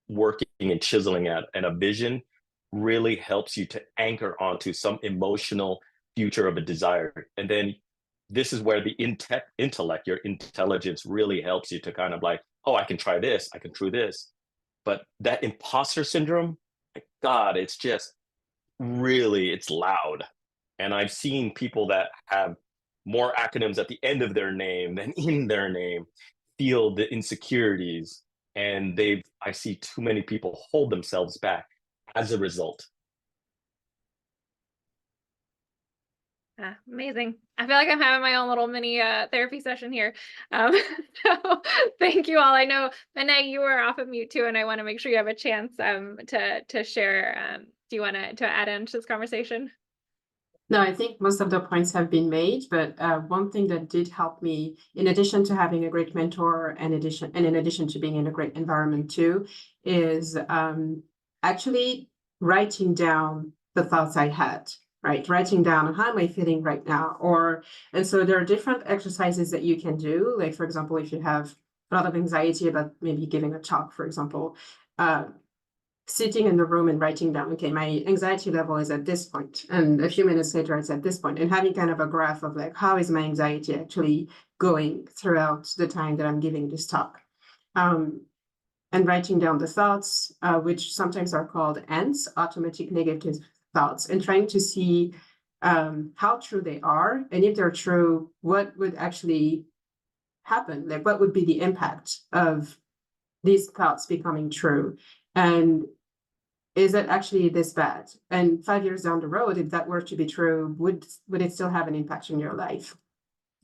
working and chiseling at. And a vision really helps you to anchor onto some emotional future of a desire. And then this is where the intellect, your intelligence really helps you to kind of like, oh, I can try this, I can do this. But that imposter syndrome, God, it's just really, it's loud. And I've seen people that have more acronyms at the end of their name than in their name feel the insecurities. And I see too many people hold themselves back as a result. Amazing. I feel like I'm having my own little mini therapy session here. So thank you all. I know, Béné, you were off of mute too, and I want to make sure you have a chance to share. Do you want to add into this conversation? No, I think most of the points have been made, but one thing that did help me, in addition to having a great mentor, and in addition to being in a great environment too, is actually writing down the thoughts I had, right? Writing down how am I feeling right now, and so there are different exercises that you can do. Like, for example, if you have a lot of anxiety about maybe giving a talk, for example, sitting in the room and writing down, okay, my anxiety level is at this point, and a few minutes later it's at this point, and having kind of a graph of like, how is my anxiety actually going throughout the time that I'm giving this talk. And writing down the thoughts, which sometimes are called ANTs, automatic negative thoughts, and trying to see how true they are, and if they're true, what would actually happen, like what would be the impact of these thoughts becoming true, and is it actually this bad? And 5 years down the road, if that were to be true, would it still have an impact in your life?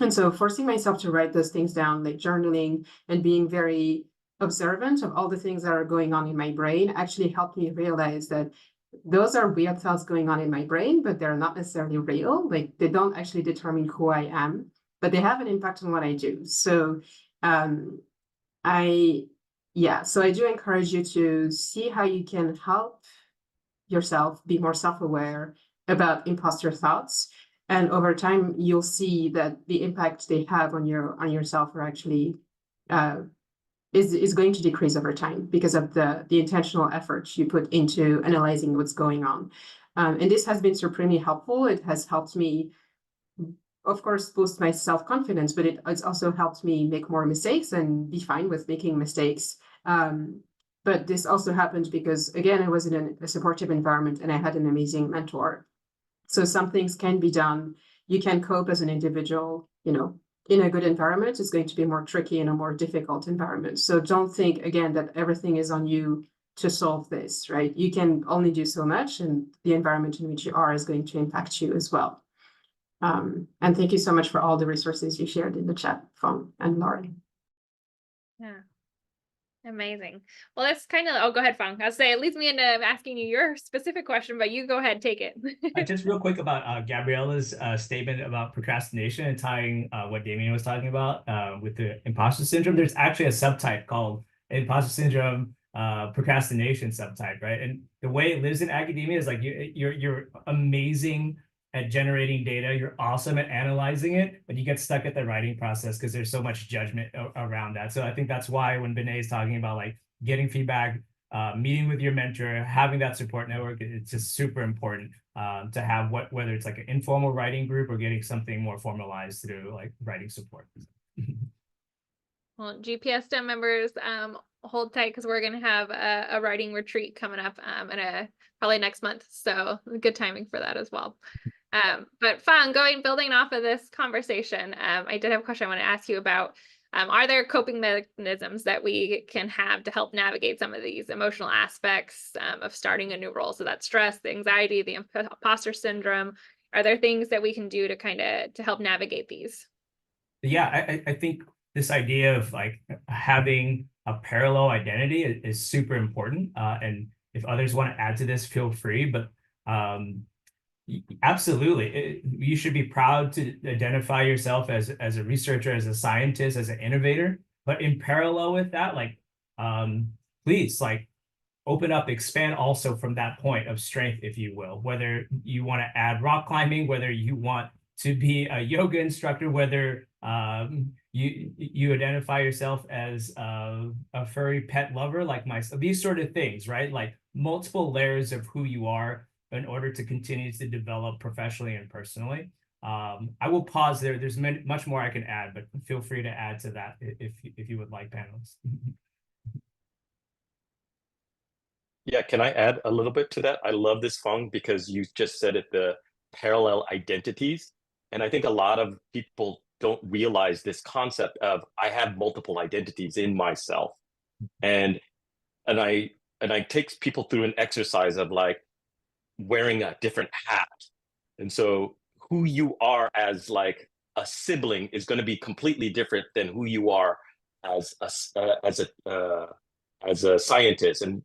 And so forcing myself to write those things down, like journaling and being very observant of all the things that are going on in my brain, actually helped me realize that those are weird thoughts going on in my brain, but they're not necessarily real. Like, they don't actually determine who I am, but they have an impact on what I do. So so I do encourage you to see how you can help yourself be more self-aware about imposter thoughts. And over time, you'll see that the impact they have on yourself are actually is going to decrease over time because of the intentional effort you put into analyzing what's going on. And this has been supremely helpful. It has helped me, of course, boost my self-confidence, but it's also helped me make more mistakes and be fine with making mistakes. But this also happened because, again, I was in a supportive environment and I had an amazing mentor. So some things can be done. You can cope as an individual, in a good environment. It's going to be more tricky in a more difficult environment. So don't think, again, that everything is on you to solve this, right? You can only do so much, and the environment in which you are is going to impact you as well. And thank you so much for all the resources you shared in the chat, Phong and Lauren. Yeah. Amazing. Well, that's kind of, oh, go ahead, Phong. I'll say it leads me into asking you your specific question, but you go ahead, take it. Just real quick about Gabriella's statement about procrastination and tying what Damien was talking about with the imposter syndrome. There's actually a subtype called imposter syndrome procrastination subtype, right? And the way it lives in academia is like you're amazing at generating data, you're awesome at analyzing it, but you get stuck at the writing process because there's so much judgment around that. So I think that's why when Béné is talking about like getting feedback, meeting with your mentor, having that support network, it's just super important to have, whether it's like an informal writing group or getting something more formalized through like writing support. Well, GPS STEM members, hold tight because we're going to have a writing retreat coming up probably next month. So good timing for that as well. But Phong, building off of this conversation, I did have a question I want to ask you about. Are there coping mechanisms that we can have to help navigate some of these emotional aspects of starting a new role? So that stress, the anxiety, the imposter syndrome. Are there things that we can do to help navigate these? Yeah, I think this idea of like having a parallel identity is super important. And if others want to add to this, feel free. But absolutely, you should be proud to identify yourself as a researcher, as a scientist, as an innovator. But in parallel with that, like, please, like, open up, expand also from that point of strength, if you will. Whether you want to add rock climbing, whether you want to be a yoga instructor, whether you identify yourself as a furry pet lover like myself, these sort of things, right? Like multiple layers of who you are in order to continue to develop professionally and personally. I will pause there. There's much more I can add, but feel free to add to that if you would like, panelists. Yeah, can I add a little bit to that? I love this, Phong, because you just said it, the parallel identities. And I think a lot of people don't realize this concept of I have multiple identities in myself. And I take people through an exercise of like wearing a different hat. And so who you are as like a sibling is going to be completely different than who you are as a scientist. And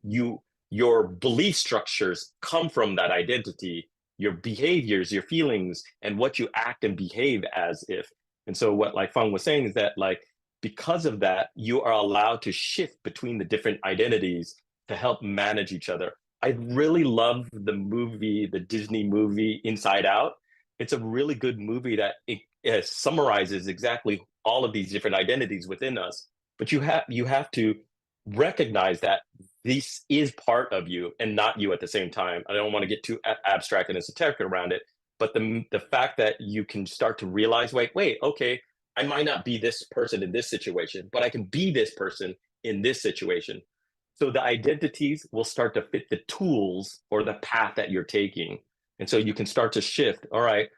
your belief structures come from that identity. your behaviors, your feelings, and what you act and behave as if. And so what like Phong was saying is that like, because of that, you are allowed to shift between the different identities to help manage each other. I really love the movie, the Disney movie Inside Out. It's a really good movie that it summarizes exactly all of these different identities within us. But you have to recognize that this is part of you and not you at the same time. I don't want to get too abstract and esoteric around it, but the fact that you can start to realize, wait, okay, I might not be this person in this situation, but I can be this person in this situation. So the identities will start to fit the tools or the path that you're taking. And so you can start to shift. All right,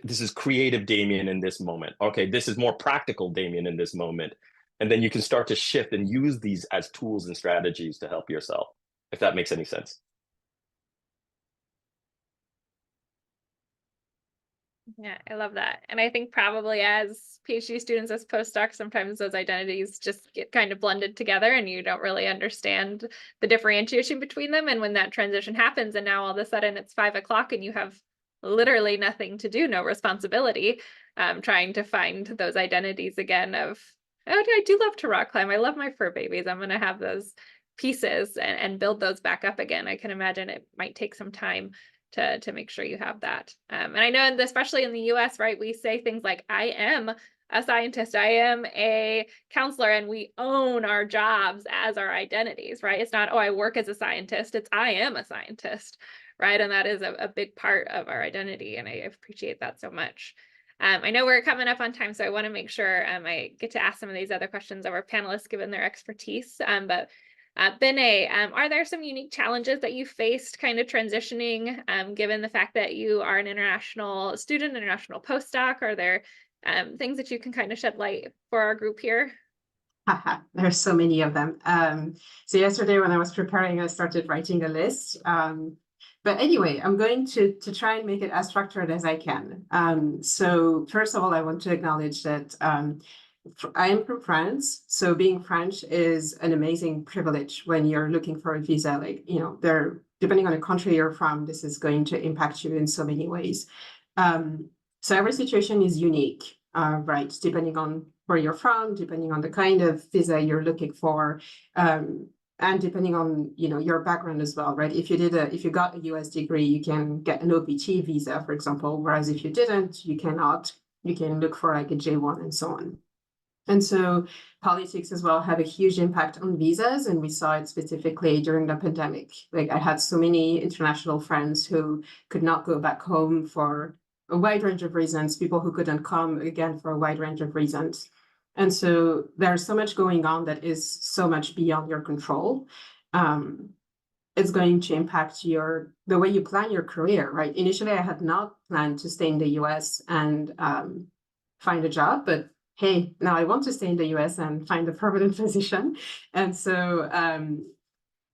this is creative Damien in this moment. Okay, this is more practical Damien in this moment. And then you can start to shift and use these as tools and strategies to help yourself, if that makes any sense. Yeah, I love that. And I think probably as PhD students, as postdocs, sometimes those identities just get kind of blended together and you don't really understand the differentiation between them. And when that transition happens and now all of a sudden it's 5 o'clock and you have literally nothing to do, no responsibility, trying to find those identities again of, oh, I do love to rock climb. I love my fur babies. I'm going to have those pieces and build those back up again. I can imagine it might take some time to make sure you have that. And I know, especially in the US, right, we say things like, I am a scientist, I am a counselor, and we own our jobs as our identities, right? It's not, oh, I work as a scientist, it's I am a scientist, right? And that is a big part of our identity, and I appreciate that so much. I know we're coming up on time, so I want to make sure I get to ask some of these other questions of our panelists given their expertise, but Béné, are there some unique challenges that you faced kind of transitioning, given the fact that you are an international student, international postdoc? Are there things that you can kind of shed light for our group here? There's so many of them. So yesterday when I was preparing, I started writing a list. But anyway, I'm going to try and make it as structured as I can. So first of all, I want to acknowledge that I am from France, so being French is an amazing privilege when you're looking for a visa. Like, you know, depending on the country you're from, this is going to impact you in so many ways. So every situation is unique, right? Depending on where you're from, depending on the kind of visa you're looking for, and depending on, you know, your background as well, right? If you got a US degree, you can get an OPT visa, for example, whereas if you didn't, you cannot. You can look for like a J1 and so on. And so politics as well have a huge impact on visas, and we saw it specifically during the pandemic. Like I had so many international friends who could not go back home for a wide range of reasons, people who couldn't come again for a wide range of reasons. And so there's so much going on that is so much beyond your control. It's going to impact the way you plan your career, right? Initially, I had not planned to stay in the US and find a job, but hey, now I want to stay in the US and find a permanent position. And so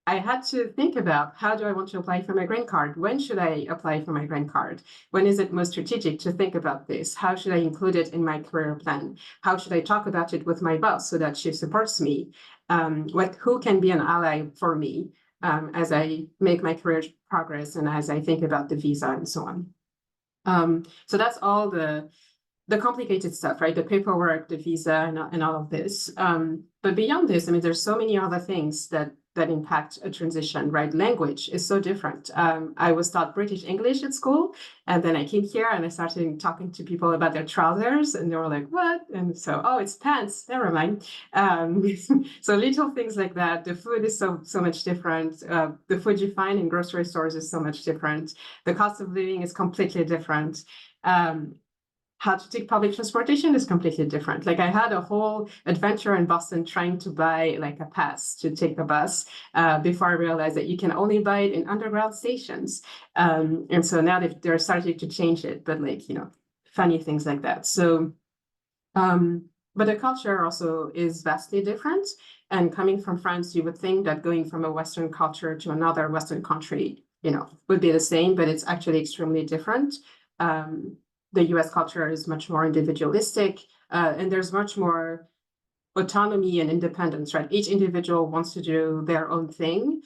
I had to think about, how do I want to apply for my green card? When should I apply for my green card? When is it most strategic to think about this? How should I include it in my career plan? How should I talk about it with my boss so that she supports me? Who can be an ally for me as I make my career progress and as I think about the visa and so on? So that's all the complicated stuff, right? The paperwork, the visa, and all of this. But beyond this, I mean, there's so many other things that impact a transition, right? Language is so different. I was taught British English at school, and then I came here and I started talking to people about their trousers, and they were like, what? And so, oh, it's pants, never mind. So little things like that. The food is so much different. The food you find in grocery stores is so much different. The cost of living is completely different. How to take public transportation is completely different. Like I had a whole adventure in Boston trying to buy like a pass to take the bus before I realized that you can only buy it in underground stations. And so now they're starting to change it, but like, you know, funny things like that. So, but the culture also is vastly different. And coming from France, you would think that going from a Western culture to another Western country, you know, would be the same, but it's actually extremely different. The US culture is much more individualistic, and there's much more autonomy and independence, right? Each individual wants to do their own thing.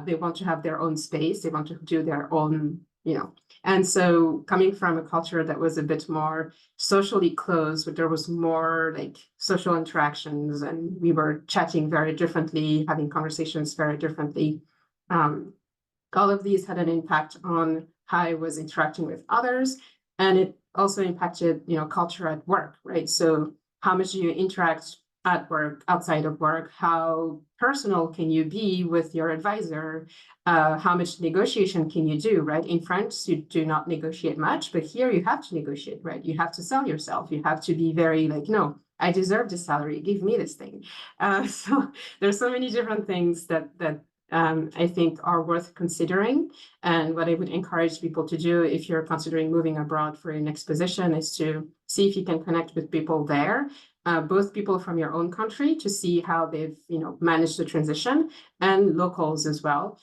They want to have their own space. They want to do their own, you know, And so coming from a culture that was a bit more socially closed, but there was more like social interactions and we were chatting very differently, having conversations very differently. All of these had an impact on how I was interacting with others. And it also impacted, culture at work, right? So how much do you interact at work, outside of work? How personal can you be with your advisor? How much negotiation can you do, right? In France, you do not negotiate much, but here you have to negotiate, right? You have to sell yourself. You have to be very like, no, I deserve this salary. Give me this thing. So there's so many different things that I think are worth considering. And what I would encourage people to do if you're considering moving abroad for your next position is to see if you can connect with people there, both people from your own country to see how they've, managed the transition, and locals as well,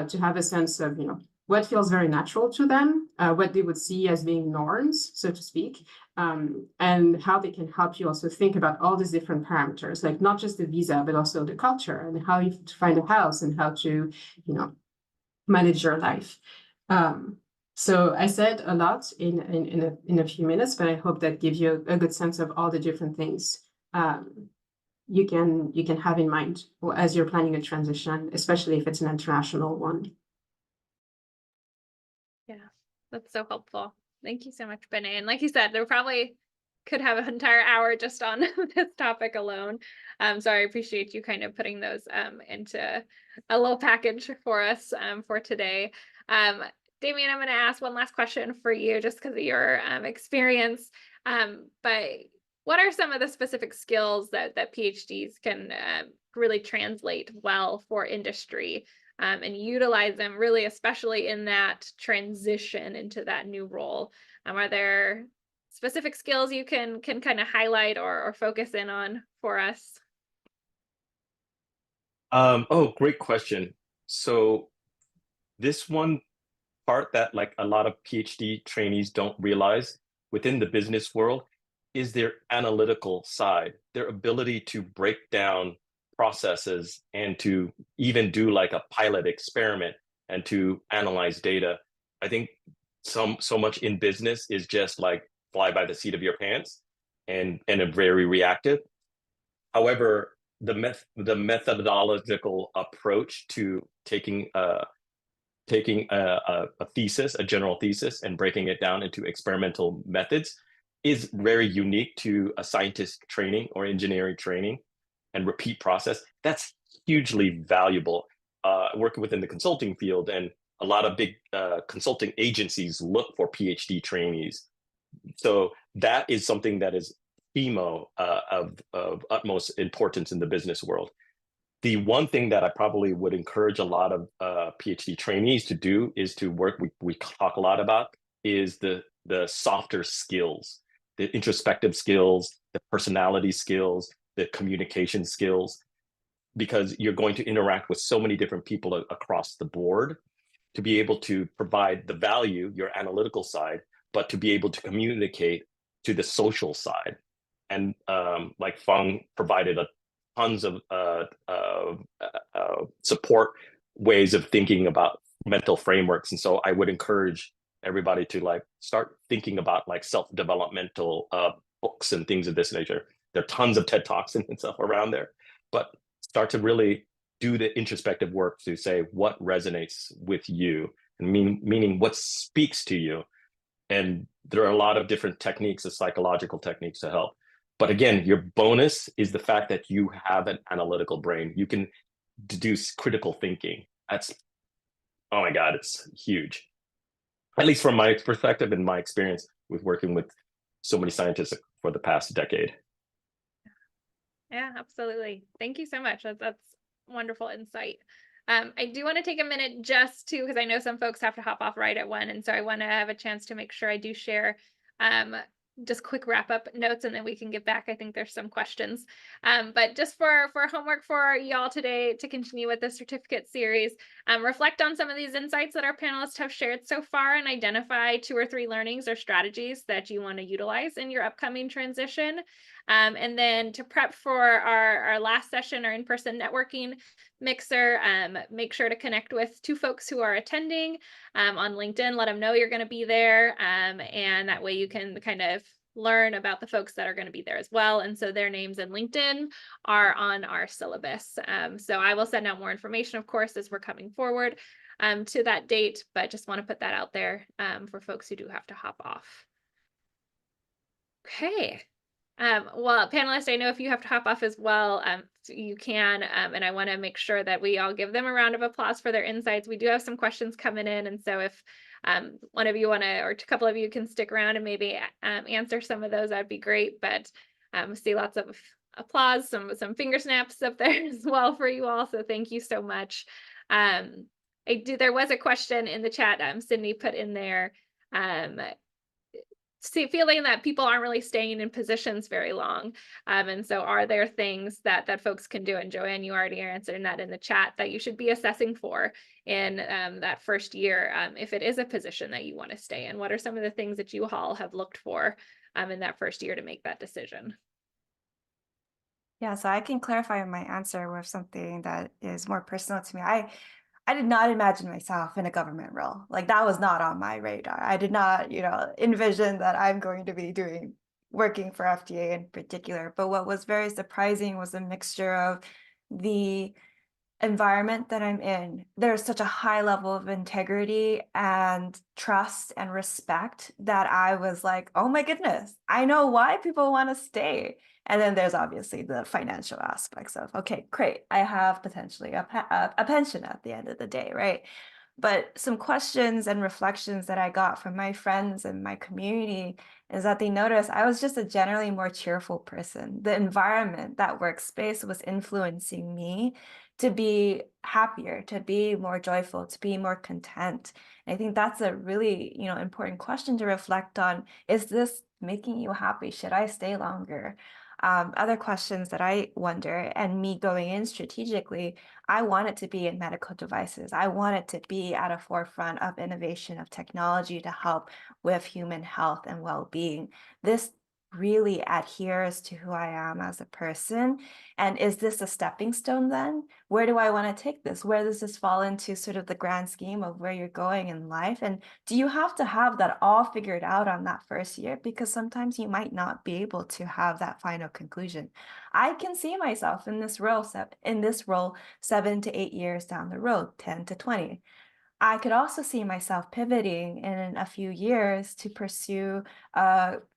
to have a sense of, what feels very natural to them, what they would see as being norms, so to speak, and how they can help you also think about all these different parameters, like not just the visa, but also the culture and how you find a house and how to, manage your life. So I said a lot in a few minutes, but I hope that gives you a good sense of all the different things you can have in mind as you're planning a transition, especially if it's an international one. Yeah, that's so helpful. Thank you so much, Béné. And like you said, there probably could have an entire hour just on this topic alone. So I appreciate you kind of putting those into a little package for us for today. Damien, I'm going to ask one last question for you just because of your experience. But what are some of the specific skills that PhDs can really translate well for industry and utilize them really, especially in that transition into that new role? Are there specific skills you can kind of highlight or focus in on for us? Oh, great question. So this one part that like a lot of PhD trainees don't realize within the business world is their analytical side, their ability to break down processes and to even do like a pilot experiment and to analyze data. I think so much in business is just like fly by the seat of your pants and a very reactive. However, the methodological approach to taking a thesis, a general thesis, and breaking it down into experimental methods is very unique to a scientist training or engineering training and repeat process. That's hugely valuable. Working within the consulting field, and a lot of big consulting agencies look for PhD trainees. So that is something that is of utmost importance in the business world. The one thing that I probably would encourage a lot of PhD trainees to do is to work, we talk a lot about, is the softer skills, the introspective skills, the personality skills, the communication skills, because you're going to interact with so many different people across the board to be able to provide the value, your analytical side, but to be able to communicate to the social side. And like Phong provided tons of support ways of thinking about mental frameworks. And so I would encourage everybody to like start thinking about like self-developmental books and things of this nature. There are tons of TED Talks and stuff around there, but start to really do the introspective work to say what resonates with you, and meaning what speaks to you. And there are a lot of different techniques, the psychological techniques to help. But again, your bonus is the fact that you have an analytical brain. You can deduce critical thinking. That's, oh my God, it's huge. At least from my perspective and my experience with working with so many scientists for the past decade. Yeah, absolutely. Thank you so much. That's wonderful insight. I do want to take a minute just to, because I know some folks have to hop off right at 1. And so I want to have a chance to make sure I do share just quick wrap up notes, and then we can get back. I think there's some questions. But just for homework for y'all today to continue with the certificate series, reflect on some of these insights that our panelists have shared so far and identify 2 or 3 learnings or strategies that you want to utilize in your upcoming transition. And then to prep for our last session, our in-person networking mixer, make sure to connect with 2 folks who are attending on LinkedIn. Let them know you're going to be there. And that way you can kind of learn about the folks that are going to be there as well. And so their names and LinkedIn are on our syllabus. So I will send out more information, of course, as we're coming forward to that date, but just want to put that out there for folks who do have to hop off. Okay. Well, panelists, I know if you have to hop off as well, you can, and I want to make sure that we all give them a round of applause for their insights. We do have some questions coming in, and so if one of you want to, or a couple of you can stick around and maybe answer some of those, that'd be great. But see lots of applause, some finger snaps up there as well for you all, so thank you so much. There was a question in the chat, Sydney put in there, feeling that people aren't really staying in positions very long. And so are there things that folks can do? And Joanne, you already answered that in the chat, that you should be assessing for in that first year, if it is a position that you want to stay in. What are some of the things that you all have looked for in that first year to make that decision? Yeah, so I can clarify my answer with something that is more personal to me. I did not imagine myself in a government role. Like, that was not on my radar. I did not, envision that I'm going to be working for FDA in particular. But what was very surprising was a mixture of the environment that I'm in. There's such a high level of integrity and trust and respect that I was like, oh my goodness, I know why people want to stay. And then there's obviously the financial aspects of, okay, great, I have potentially a pension at the end of the day, right? But some questions and reflections that I got from my friends and my community is that they noticed I was just a generally more cheerful person. The environment, that workspace, was influencing me to be happier, to be more joyful, to be more content. And I think that's a really, important question to reflect on. Is this making you happy? Should I stay longer? Other questions that I wonder, and me going in strategically, I want it to be in medical devices. I want it to be at a forefront of innovation of technology to help with human health and well-being. This really adheres to who I am as a person. And is this a stepping stone then? Where do I want to take this? Where does this fall into sort of the grand scheme of where you're going in life? And do you have to have that all figured out on that first year? Because sometimes you might not be able to have that final conclusion. I can see myself in this role 7 to 8 years down the road, 10 to 20. I could also see myself pivoting in a few years to pursue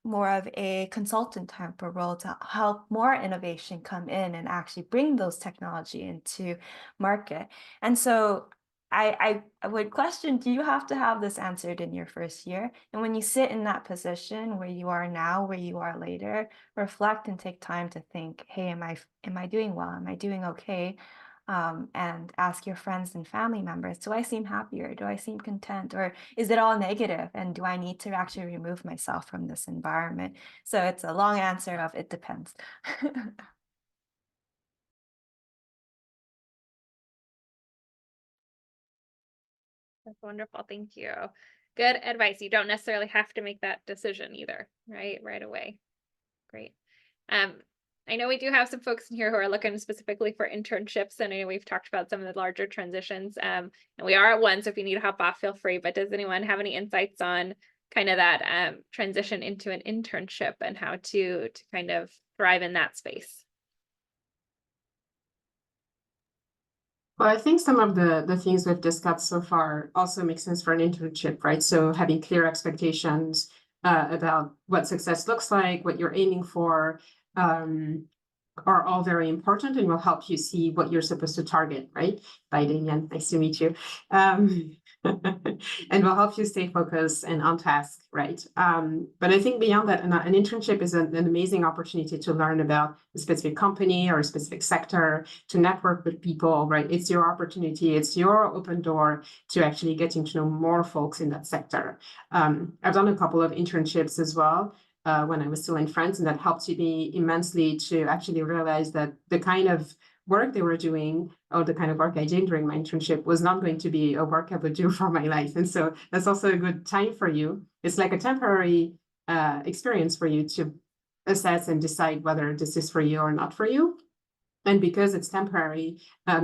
more of a consultant type of role to help more innovation come in and actually bring those technology into market. And so I would question, do you have to have this answered in your first year? And when you sit in that position where you are now, where you are later, reflect and take time to think, hey, am I doing well? Am I doing okay? And ask your friends and family members, do I seem happier? Do I seem content? Or is it all negative? And do I need to actually remove myself from this environment? So it's a long answer of it depends. That's wonderful. Thank you. Good advice. You don't necessarily have to make that decision either, right away. Great. I know we do have some folks in here who are looking specifically for internships, and I know we've talked about some of the larger transitions, and we are at one, so if you need to hop off, feel free. But does anyone have any insights on kind of that transition into an internship and how to kind of thrive in that space? Well, I think some of the things we've discussed so far also make sense for an internship, right? So having clear expectations about what success looks like, what you're aiming for, are all very important and will help you see what you're supposed to target, right? Bye, Damien. Nice to meet you. And will help you stay focused and on task, right? But I think beyond that, an internship is an amazing opportunity to learn about a specific company or a specific sector, to network with people, right? It's your opportunity, it's your open door to actually getting to know more folks in that sector. I've done a couple of internships as well when I was still in France, and that helped me immensely to actually realize that the kind of work they were doing, or the kind of work I did during my internship, was not going to be a work I would do for my life. And so that's also a good time for you. It's like a temporary experience for you to assess and decide whether this is for you or not for you. And because it's temporary,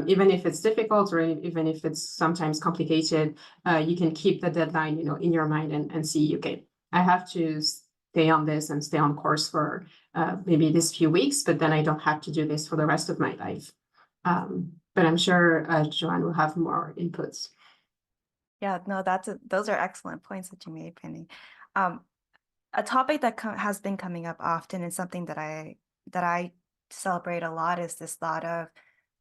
even if it's difficult or even if it's sometimes complicated, you can keep the deadline, in your mind and see, okay, I have to stay on this and stay on course for maybe this few weeks, but then I don't have to do this for the rest of my life. But I'm sure Joanne will have more inputs. Yeah, no, those are excellent points that you made, Penny. A topic that has been coming up often and something that I celebrate a lot is this thought of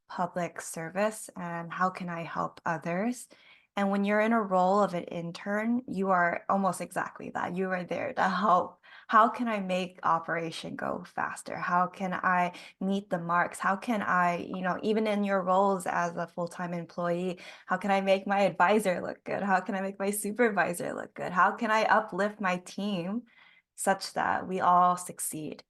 public service and how can I help others? And when you're in a role of an intern, you are almost exactly that. You are there to help. How can I make operation go faster? How can I meet the marks? How can I, even in your roles as a full-time employee, how can I make my advisor look good? How can I make my supervisor look good? How can I uplift my team such that we all succeed?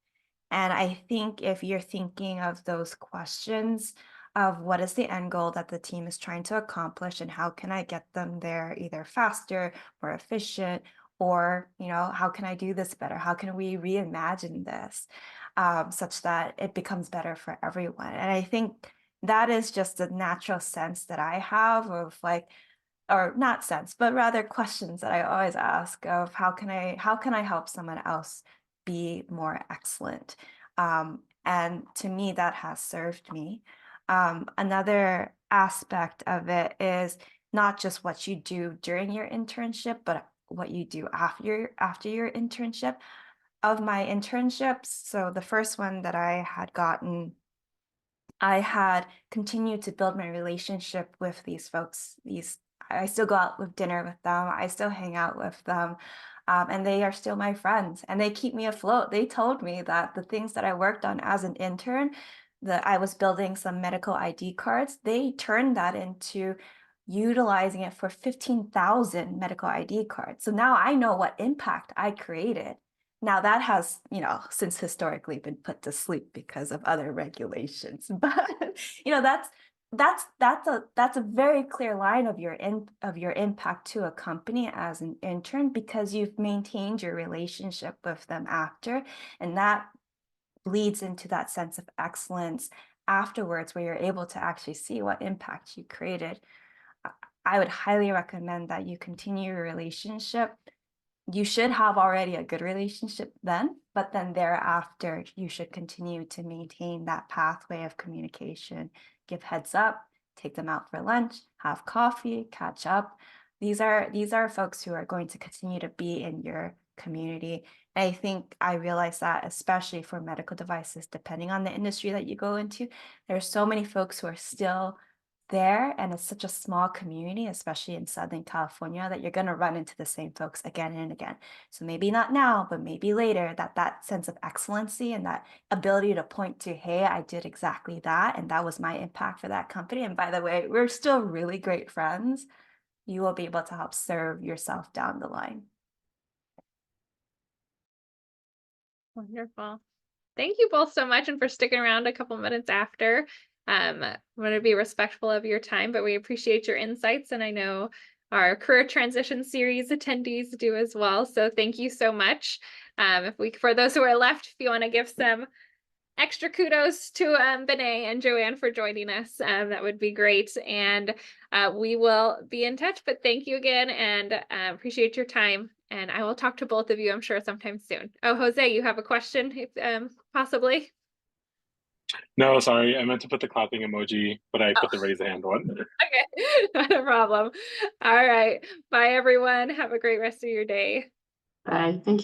And I think if you're thinking of those questions of what is the end goal that the team is trying to accomplish and how can I get them there either faster, more efficient, or, how can I do this better? How can we reimagine this such that it becomes better for everyone? And I think that is just a natural sense that I have of or not sense, but rather questions that I always ask of how can I help someone else be more excellent? And to me, that has served me. Another aspect of it is not just what you do during your internship, but what you do after your internship. Of my internships, so the first one that I had gotten, I had continued to build my relationship with these folks. I still go out with dinner with them. I still hang out with them. And they are still my friends and they keep me afloat. They told me that the things that I worked on as an intern, that I was building some medical ID cards, they turned that into utilizing it for 15,000 medical ID cards. So now I know what impact I created. Now that has, since historically been put to sleep because of other regulations, but that's a very clear line of your impact to a company as an intern because you've maintained your relationship with them after, and that bleeds into that sense of excellence afterwards where you're able to actually see what impact you created. I would highly recommend that you continue your relationship. You should have already a good relationship then, but then thereafter, you should continue to maintain that pathway of communication, give heads up, take them out for lunch, have coffee, catch up. These are folks who are going to continue to be in your community. And I think I realized that especially for medical devices, depending on the industry that you go into, there are so many folks who are still there, and it's such a small community, especially in Southern California, that you're going to run into the same folks again and again. So maybe not now, but maybe later, that sense of excellency and that ability to point to, hey, I did exactly that, and that was my impact for that company. And by the way, we're still really great friends. You will be able to help serve yourself down the line. Wonderful. Thank you both so much and for sticking around a couple minutes after. I'm going to be respectful of your time, but we appreciate your insights, and I know our career transition series attendees do as well. So thank you so much. For those who are left, if you want to give some extra kudos to Béné and Joanne for joining us, that would be great. And we will be in touch. But thank you again, and appreciate your time. And I will talk to both of you, I'm sure, sometime soon. Oh, Jose, you have a question, possibly? No, sorry, I meant to put the clapping emoji, but I put the raise hand one. Okay, not a problem. All right. Bye, everyone. Have a great rest of your day. Bye. Thank you.